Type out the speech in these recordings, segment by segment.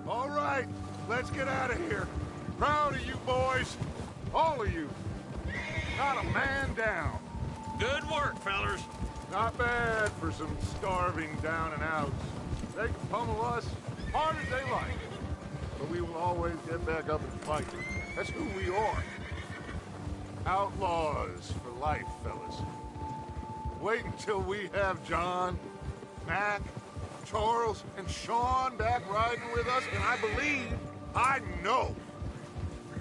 All right, let's get out of here. Proud of you boys. All of you. Not a man down. Good work, fellers. Not bad for some starving down and outs. They can pummel us hard as they like. But we will always get back up and fight. That's who we are. Outlaws for life, fellas. Wait until we have John, Mac, Charles, and Sean back riding with us, and I believe, I know,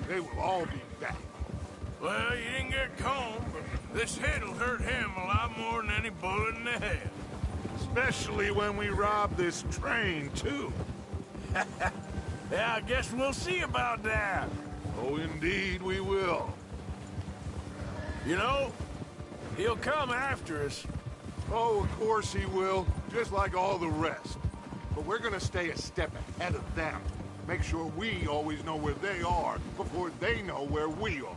they will all be back. Well, you didn't get Combe, but this hit'll hurt him a lot more than any bullet in the head. Especially when we rob this train, too. Yeah, I guess we'll see about that. Oh, indeed we will. You know, he'll come after us. Oh, of course he will, just like all the rest. But we're gonna stay a step ahead of them. Make sure we always know where they are before they know where we are.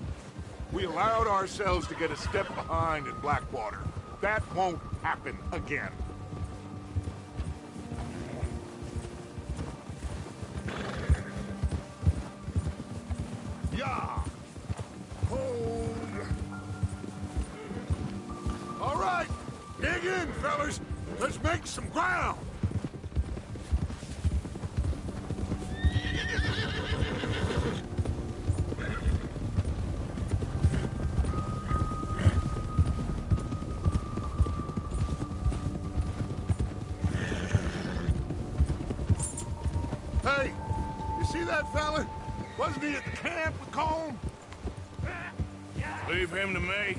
We allowed ourselves to get a step behind in Blackwater. That won't happen again. Yeah. Hold. All right. Dig in, fellas. Let's make some ground. Hey, you see that fella? Wasn't he at the camp with Combe? Leave him to me.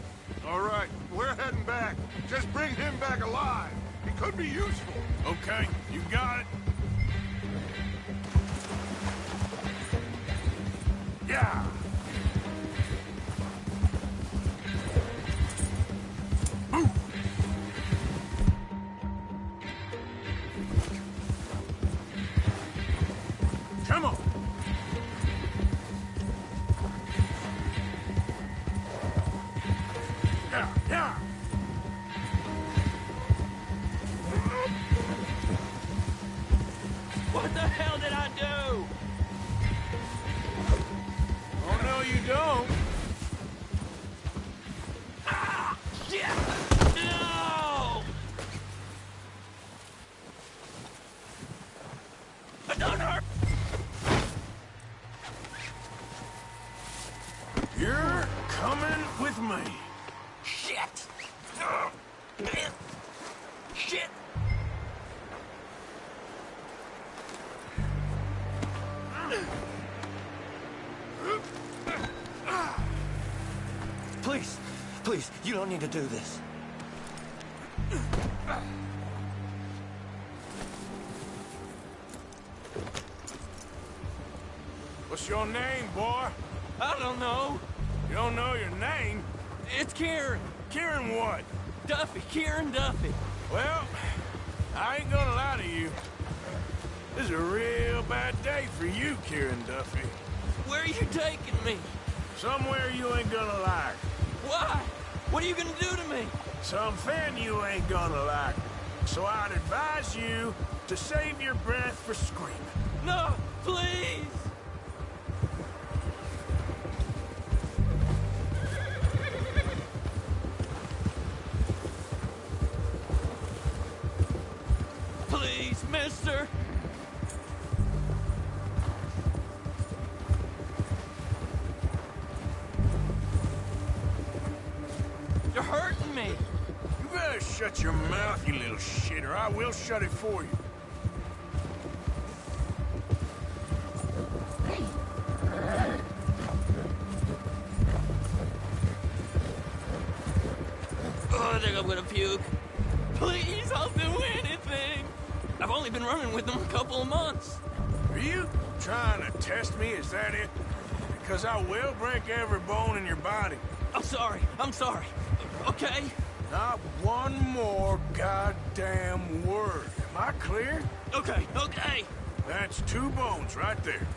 All right, we're heading back. Just bring him back alive. He could be useful. Okay, you got it. Yeah. Move. Come on. Yeah. What the hell did I do? Oh, no, you don't. Ah! Shit! No! Don't hurt! You're coming with me. Shit! Shit! Please, you don't need to do this. What's your name, boy? I don't know. You don't know your name? It's Kieran. Kieran what? Duffy. Kieran Duffy. Well, I ain't gonna lie to you. This is a real bad day for you, Kieran Duffy. Where are you taking me? Somewhere you ain't gonna like. Why? What are you gonna do to me? Something you ain't gonna like. So I'd advise you to save your breath for screaming. No, please! Please, mister! You're hurting me! You better shut your mouth, you little shit, or I will shut it for you. Oh, I think I'm gonna puke. Please, I'll do anything! I've only been running with them a couple of months. Are you trying to test me? Is that it? Because I will break every bone in your body. I'm sorry. Okay? Not one more goddamn word. Am I clear? Okay. That's 2 bones right there.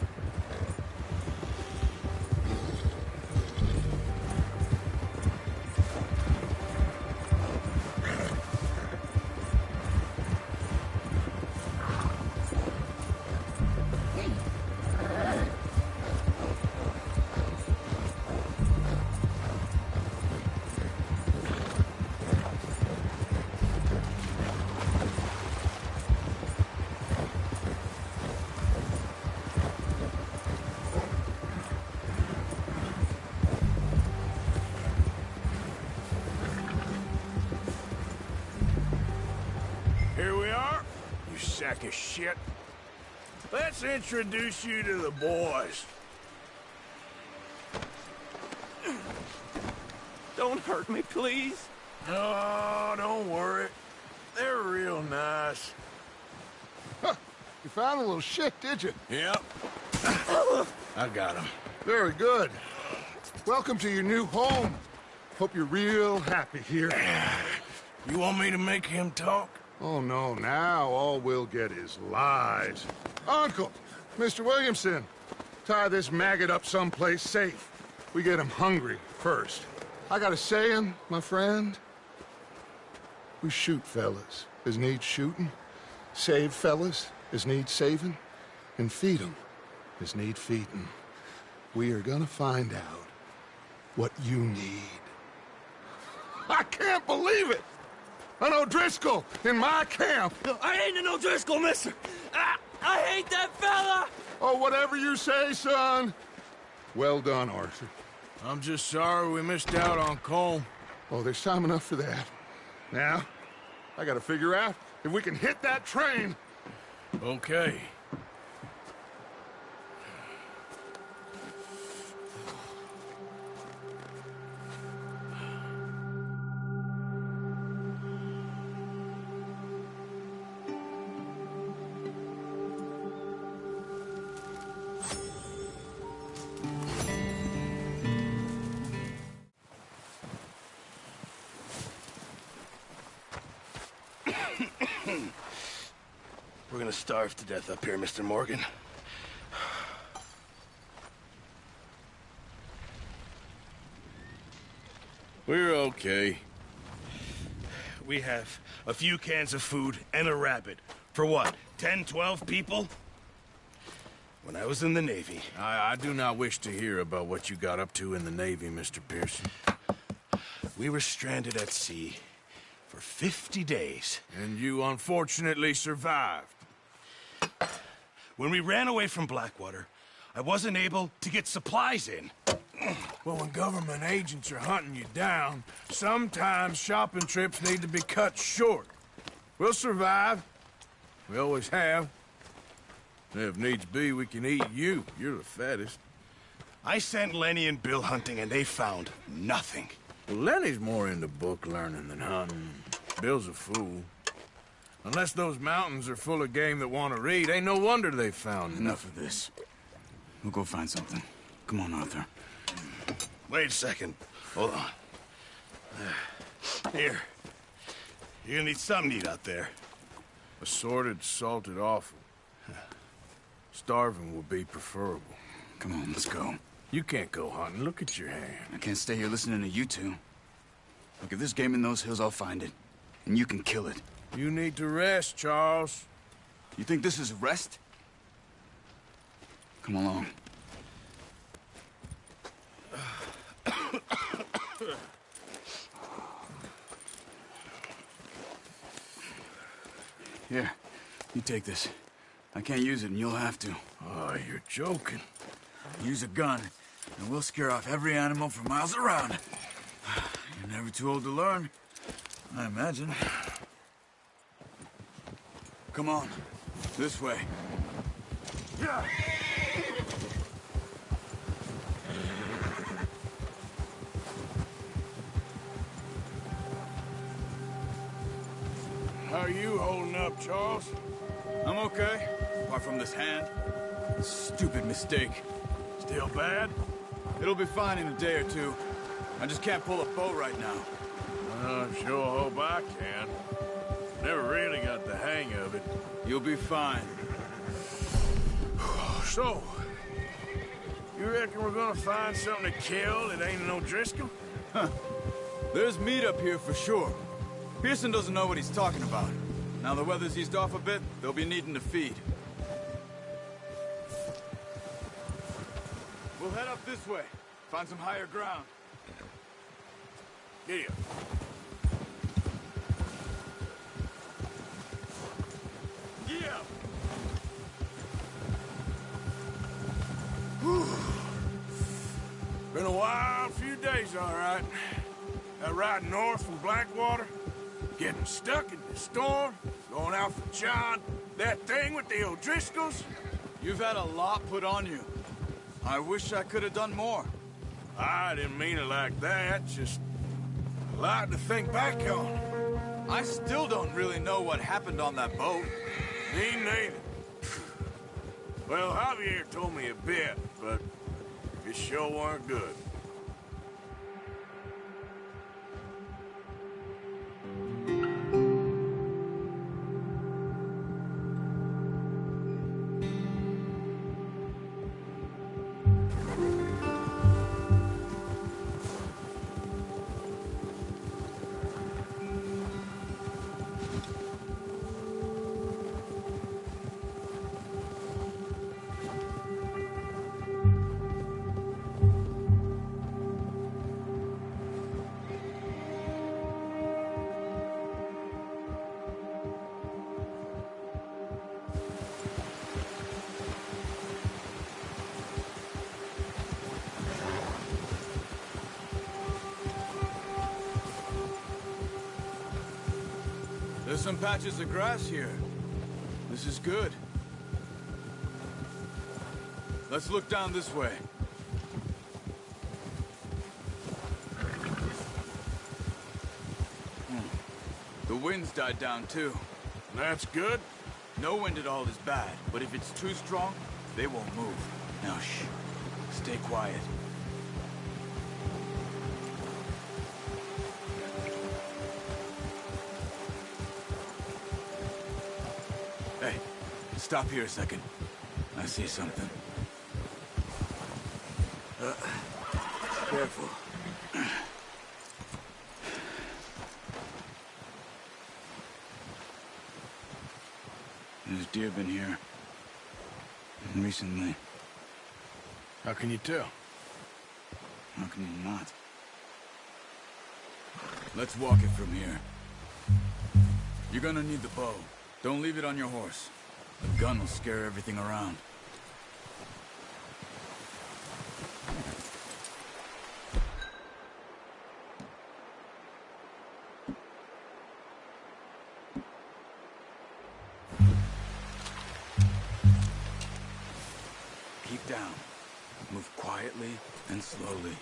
sack of shit. Let's introduce you to the boys. Don't hurt me, please. Oh, don't worry. They're real nice. Huh. You found a little shit, did you? Yep. I got him. Very good. Welcome to your new home. Hope you're real happy here. You want me to make him talk? Oh, no, now all we'll get is lies. Uncle, Mr. Williamson, tie this maggot up someplace safe. We get him hungry first. I got a saying, my friend. We shoot fellas as need shooting, save fellas as need saving, and feed them as need feeding. We are gonna find out what you need. I can't believe it! An O'Driscoll in my camp! I ain't an O'Driscoll, mister! I hate that fella! Oh, whatever you say, son. Well done, Arthur. I'm just sorry we missed out on Colm. Oh, there's time enough for that. Now, I gotta figure out if we can hit that train. Okay. We're gonna starve to death up here, Mr. Morgan. We're okay. We have a few cans of food and a rabbit. For what, 10, 12 people? When I was in the Navy... I do not wish to hear about what you got up to in the Navy, Mr. Pearson. We were stranded at sea for 50 days. And you unfortunately survived. When we ran away from Blackwater, I wasn't able to get supplies in. Well, when government agents are hunting you down, sometimes shopping trips need to be cut short. We'll survive. We always have. If needs be, we can eat you. You're the fattest. I sent Lenny and Bill hunting, and they found nothing. Well, Lenny's more into book learning than hunting. Bill's a fool. Unless those mountains are full of game that want to read, ain't no wonder they found Enough of this. We'll go find something. Come on, Arthur. Wait a second. Hold on. Here. You're gonna need something to eat out there. Assorted, salted offal. Starving would be preferable. Come on, let's go. You can't go hunting. Look at your hand. I can't stay here listening to you two. Look, if there's game in those hills, I'll find it. And you can kill it. You need to rest, Charles. You think this is rest? Come along. Here, you take this. I can't use it, and you'll have to. Oh, you're joking. Use a gun, and we'll scare off every animal for miles around. You're never too old to learn, I imagine. Come on, this way. Yeah. How are you holding up, Charles? I'm okay, apart from this hand. Stupid mistake. Still bad? It'll be fine in a day or two. I just can't pull a bow right now. I sure hope I can. Never really got the hang of it. You'll be fine. So, you reckon we're gonna find something to kill that ain't an O'Driscoll? Huh. There's meat up here for sure. Pearson doesn't know what he's talking about. Now the weather's eased off a bit, they'll be needing to feed. We'll head up this way. Find some higher ground. Yeah. Yeah. Whew. Been a wild few days, all right. That ride north from Blackwater, getting stuck in the storm, going out for John, That thing with the O'Driscolls? You've had a lot put on you. I wish I could have done more. I didn't mean it like that, just a lot to think back on. I still don't really know what happened on that boat. Me neither. Well, Javier told me a bit, but it sure weren't good. There's some patches of grass here. This is good. Let's look down this way. The wind's died down too. That's good. No wind at all is bad, but if it's too strong, they won't move. Now shh. Stay quiet. Hey, stop here a second. I see something. Careful. There's deer been here. Recently. How can you tell? How can you not? Let's walk it from here. You're gonna need the bow. Don't leave it on your horse. The gun will scare everything around. Keep down. Move quietly and slowly.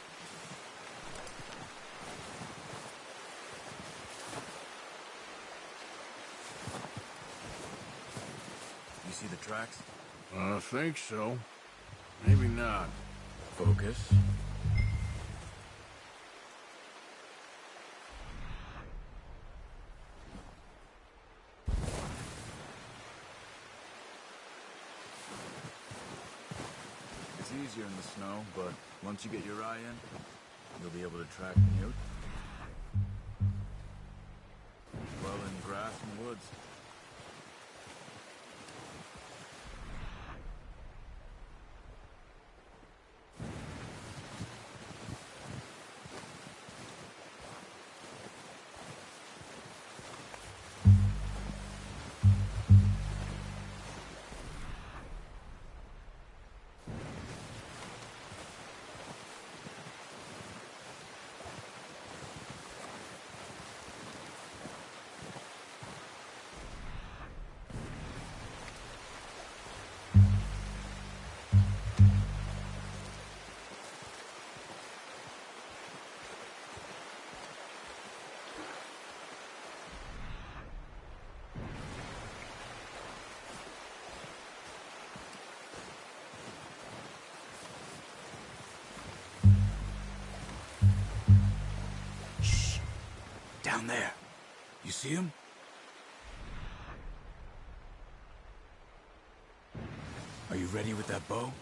You see the tracks? I think so. Maybe not. Focus. It's easier in the snow, but once you get your eye in, you'll be able to track Newt. Well, in grass and woods. Down there. You see him? Are you ready with that bow?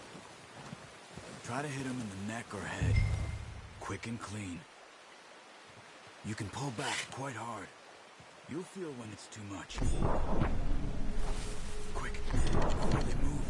Try to hit him in the neck or head. Quick and clean. You can pull back quite hard. You'll feel when it's too much. Quick, before they move.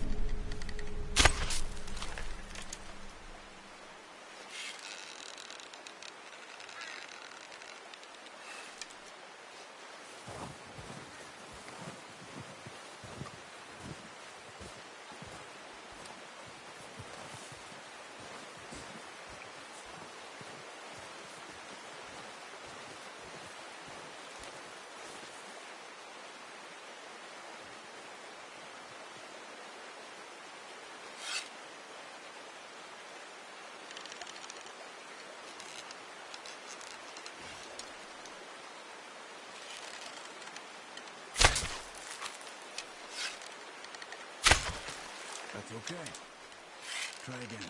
It's okay. Try again.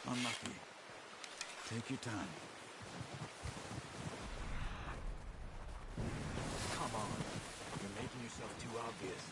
Unlucky. Take your time. Come on. You're making yourself too obvious.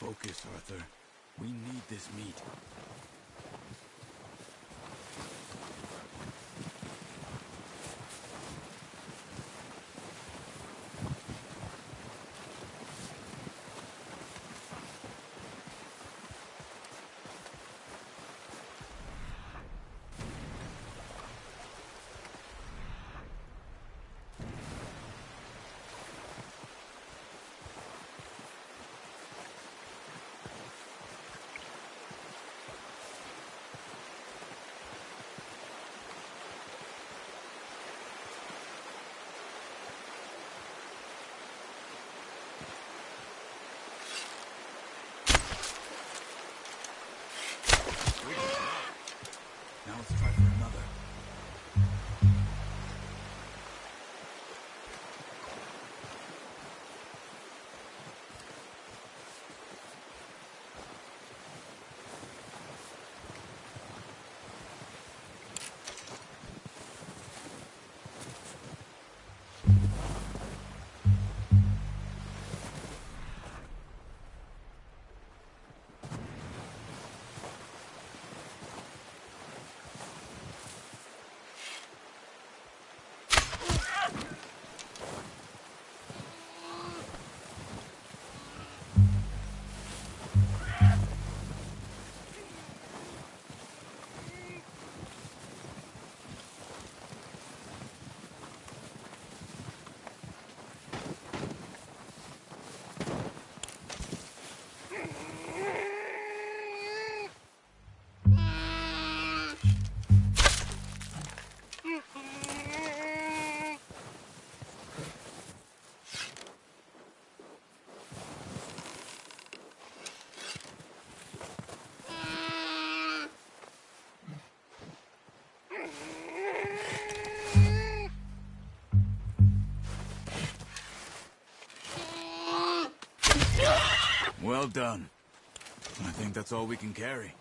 Focus, Arthur. We need this meat. Now let's try for another. Well done. I think that's all we can carry.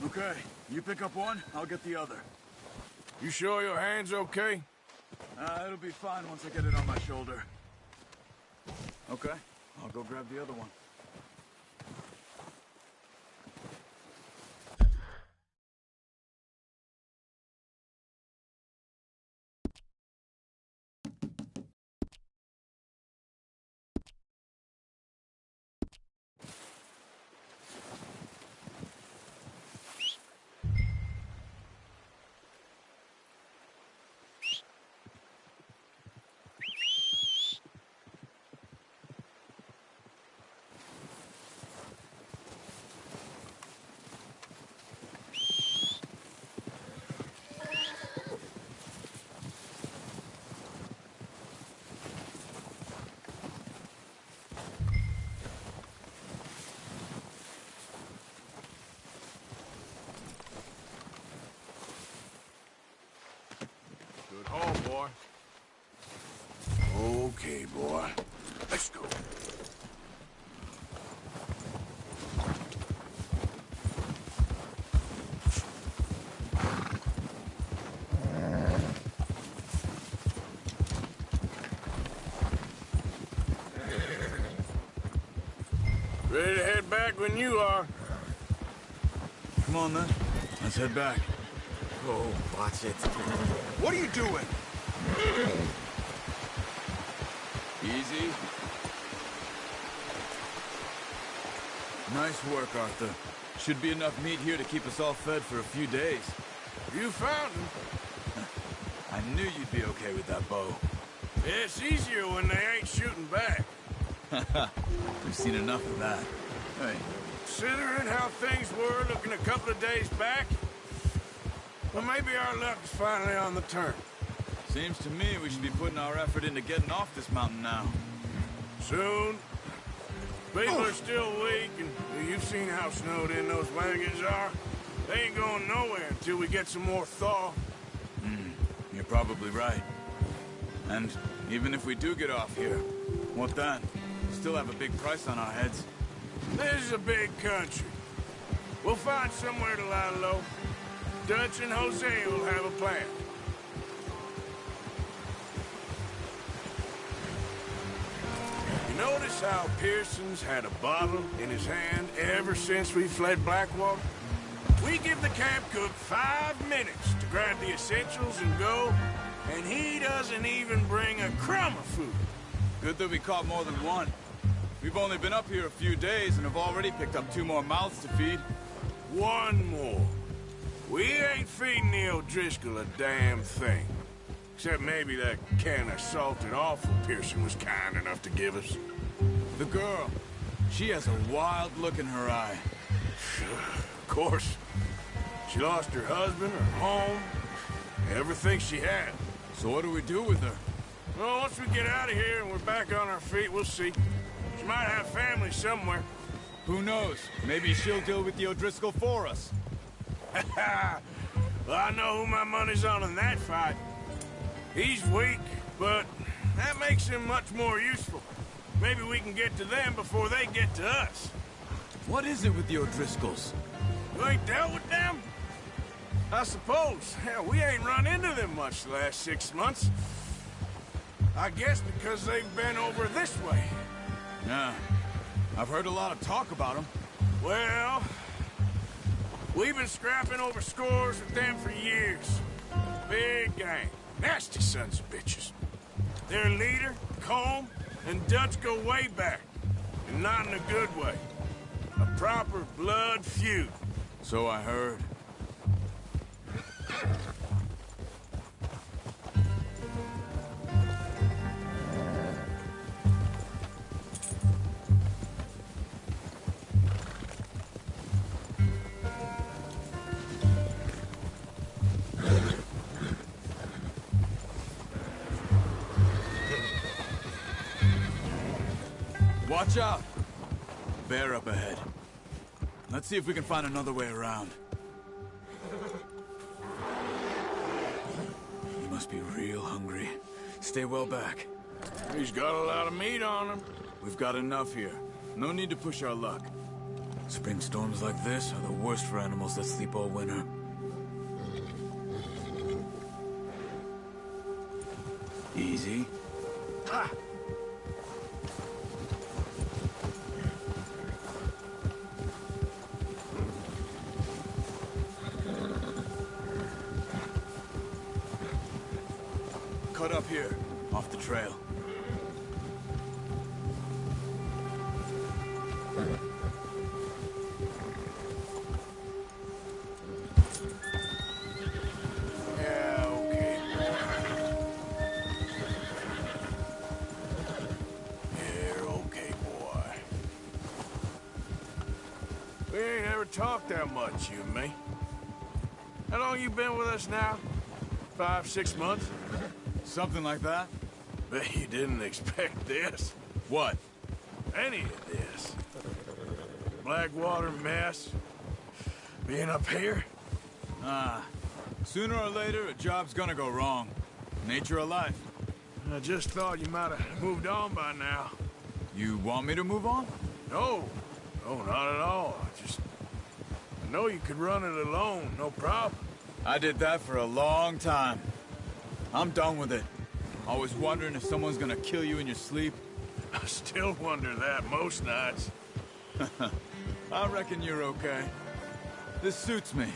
Okay, you pick up one, I'll get the other. You sure your hand's okay? It'll be fine once I get it on my shoulder. Okay, I'll go grab the other one. more. Okay, boy. Let's go. Ready to head back when you are. Come on, then. Let's head back. Oh, watch it. What are you doing? Easy. Nice work, Arthur. Should be enough meat here to keep us all fed for a few days. You found him. I knew you'd be okay with that bow. It's easier when they ain't shooting back. We've seen enough of that. Hey, Considering how things were looking a couple of days back, well, maybe our luck's finally on the turn. seems to me we should be putting our effort into getting off this mountain now. Soon. People are still weak, and you've seen how snowed in those wagons are. They ain't going nowhere until we get some more thaw. You're probably right. And even if we do get off here, what then? Still have a big price on our heads. This is a big country. We'll find somewhere to lie low. Dutch and Jose will have a plan. You notice how Pearson's had a bottle in his hand ever since we fled Blackwater? We give the camp cook 5 minutes to grab the essentials and go, and he doesn't even bring a crumb of food. Good that we caught more than one. We've only been up here a few days and have already picked up 2 more mouths to feed. One more. We ain't feeding the O'Driscoll a damn thing. Except maybe that can of salted offal Pearson was kind enough to give us. The girl, she has a wild look in her eye. Of course. She lost her husband, her home, everything she had. So what do we do with her? Well, once we get out of here and we're back on our feet, we'll see. She might have family somewhere. Who knows? Maybe she'll deal with the O'Driscoll for us. Well, I know who my money's on in that fight. He's weak, but that makes him much more useful. Maybe we can get to them before they get to us. What is it with the O'Driscolls? You ain't dealt with them? I suppose. Hell, we ain't run into them much the last 6 months. I guess because they've been over this way. Yeah, I've heard a lot of talk about them. Well, we've been scrapping over scores with them for years. Big gang. Nasty sons of bitches. Their leader, Combe, and Dutch go way back. And not in a good way. A proper blood feud. So I heard. Watch out! Bear up ahead. Let's see if we can find another way around. You must be real hungry. Stay well back. He's got a lot of meat on him. We've got enough here. No need to push our luck. Spring storms like this are the worst for animals that sleep all winter. Easy. Ha! Cut up here, off the trail. Yeah, okay. Yeah, okay, boy. We ain't ever talked that much, you and me. How long you been with us now? 5, 6 months? Something like that? Bet you didn't expect this. What? Any of this. Blackwater mess. Being up here. Sooner or later, a job's gonna go wrong. Nature of life. I just thought you might have moved on by now. You want me to move on? No. No, not at all. I know you could run it alone, no problem. I did that for a long time. I'm done with it. Always wondering if someone's gonna kill you in your sleep. I still wonder that most nights. I reckon you're okay. This suits me.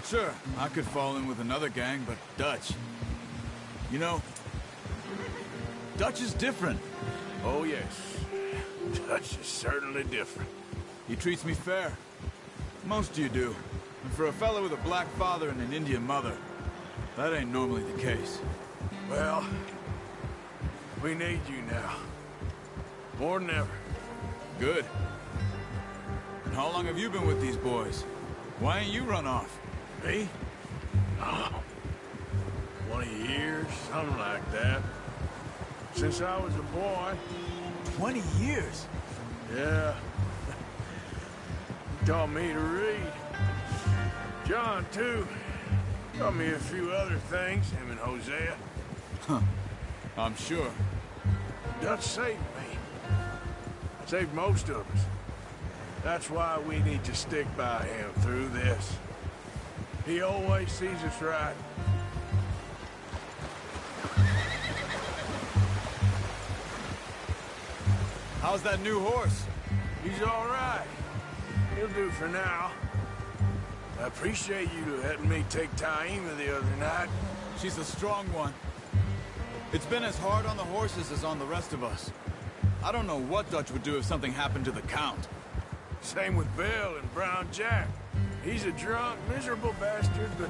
Sure, I could fall in with another gang, but Dutch... You know, Dutch is different. Oh, yes. Dutch is certainly different. He treats me fair. Most of you do. And for a fella with a black father and an Indian mother, that ain't normally the case. Well, we need you now. More than ever. Good. And how long have you been with these boys? Why ain't you run off? Me? Oh, 20 years, something like that. Since I was a boy. 20 years? Yeah. He taught me to read. John, too. Taught me a few other things, him and Hosea. Huh. I'm sure. Dutch saved me. Saved most of us. That's why we need to stick by him through this. He always sees us right. How's that new horse? He's all right. He'll do for now. I appreciate you letting me take Taima the other night. She's a strong one. It's been as hard on the horses as on the rest of us. I don't know what Dutch would do if something happened to the Count. Same with Bill and Brown Jack. He's a drunk, miserable bastard, but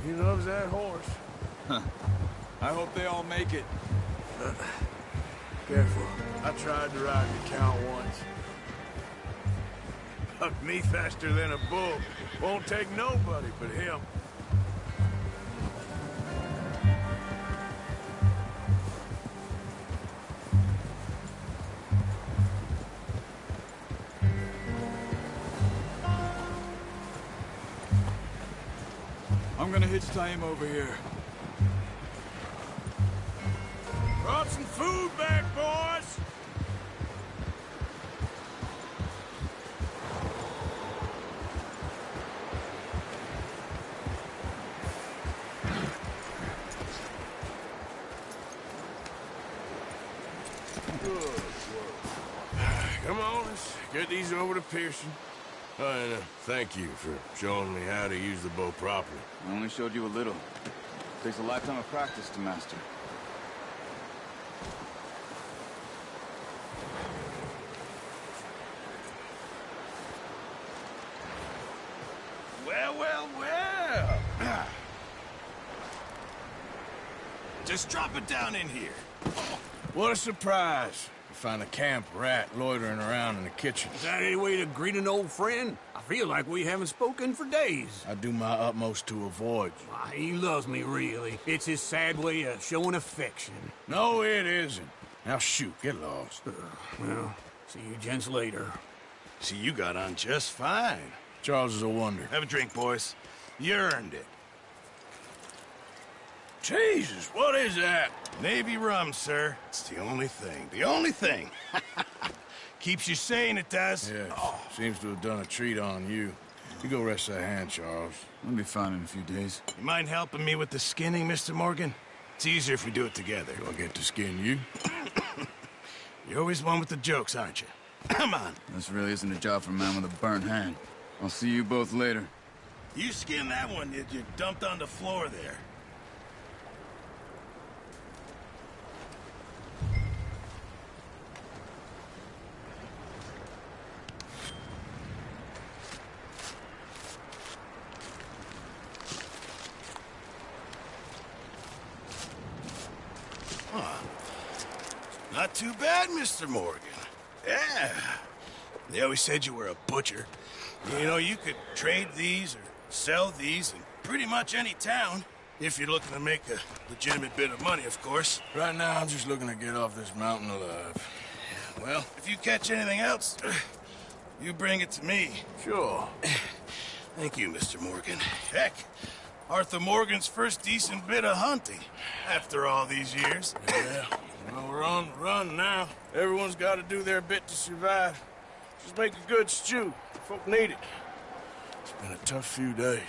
he loves that horse. Huh. I hope they all make it. Careful. I tried to ride the Count once. Bucked me faster than a bull. Won't take nobody but him. I'm gonna hitch Taima over here. Brought some food back, boys! Good work. Come on, let's get these over to Pearson. Oh, and thank you for showing me how to use the bow properly. I only showed you a little. Takes a lifetime of practice to master. Well, well, well. Just drop it down in here. What a surprise. You find a camp rat loitering around in the kitchen. Is that any way to greet an old friend? I feel like we haven't spoken for days. I do my utmost to avoid you. Why, he loves me, really. It's his sad way of showing affection. No, it isn't. Now shoot, get lost. Well, see you gents later. See, you got on just fine. Charles is a wonder. Have a drink, boys. You earned it. Jesus, what is that? Navy rum, sir. It's the only thing. The only thing. Keeps you sane, it does. Yes, seems to have done a treat on you. You go rest that hand, Charles. I'll be fine in a few days. You mind helping me with the skinning, Mr. Morgan? It's easier if we do it together. Do I get to skin you? You're always one with the jokes, aren't you? Come on. This really isn't a job for a man with a burnt hand. I'll see you both later. You skinned that one that you dumped on the floor there. Not too bad, Mr. Morgan. Yeah. They always said you were a butcher. You know, you could trade these or sell these in pretty much any town. If you're looking to make a legitimate bit of money, of course. Right now, I'm just looking to get off this mountain alive. Well, if you catch anything else, you bring it to me. Sure. Thank you, Mr. Morgan. Heck, Arthur Morgan's first decent bit of hunting after all these years. Yeah, well, we're on the run now. Everyone's got to do their bit to survive. Just make a good stew. Folk need it. It's been a tough few days.